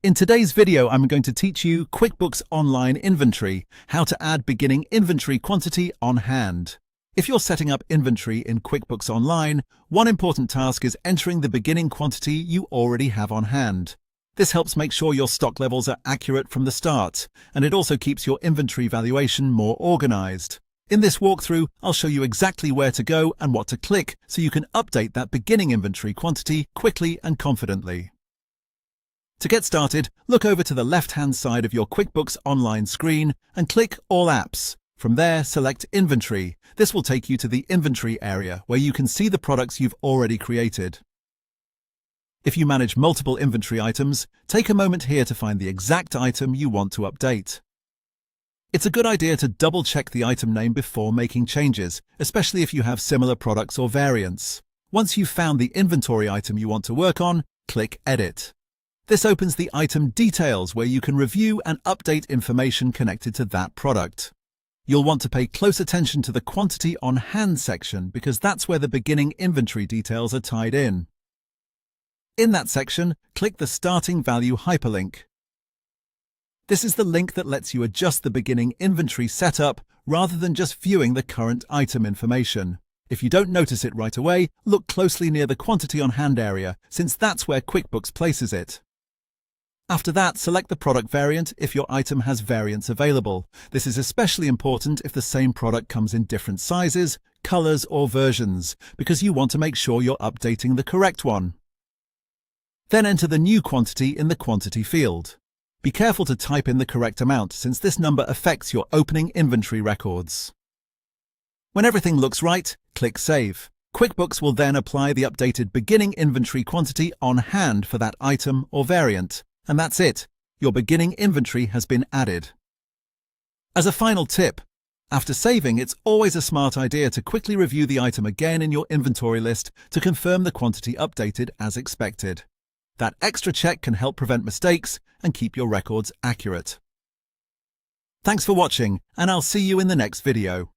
In today's video, I'm going to teach you QuickBooks Online Inventory, how to add beginning inventory quantity on hand. If you're setting up inventory in QuickBooks Online, one important task is entering the beginning quantity you already have on hand. This helps make sure your stock levels are accurate from the start, and it also keeps your inventory valuation more organized. In this walkthrough, I'll show you exactly where to go and what to click so you can update that beginning inventory quantity quickly and confidently. To get started, look over to the left-hand side of your QuickBooks Online screen and click All Apps. From there, select Inventory. This will take you to the Inventory area where you can see the products you've already created. If you manage multiple inventory items, take a moment here to find the exact item you want to update. It's a good idea to double-check the item name before making changes, especially if you have similar products or variants. Once you've found the inventory item you want to work on, click Edit. This opens the item details where you can review and update information connected to that product. You'll want to pay close attention to the quantity on hand section because that's where the beginning inventory details are tied in. In that section, click the Starting Value hyperlink. This is the link that lets you adjust the beginning inventory setup rather than just viewing the current item information. If you don't notice it right away, look closely near the quantity on hand area, since that's where QuickBooks places it. After that, select the product variant if your item has variants available. This is especially important if the same product comes in different sizes, colors, or versions, because you want to make sure you're updating the correct one. Then enter the new quantity in the quantity field. Be careful to type in the correct amount, since this number affects your opening inventory records. When everything looks right, click Save. QuickBooks will then apply the updated beginning inventory quantity on hand for that item or variant. And that's it. Your beginning inventory has been added. As a final tip, after saving, it's always a smart idea to quickly review the item again in your inventory list to confirm the quantity updated as expected. That extra check can help prevent mistakes and keep your records accurate. Thanks for watching, and I'll see you in the next video.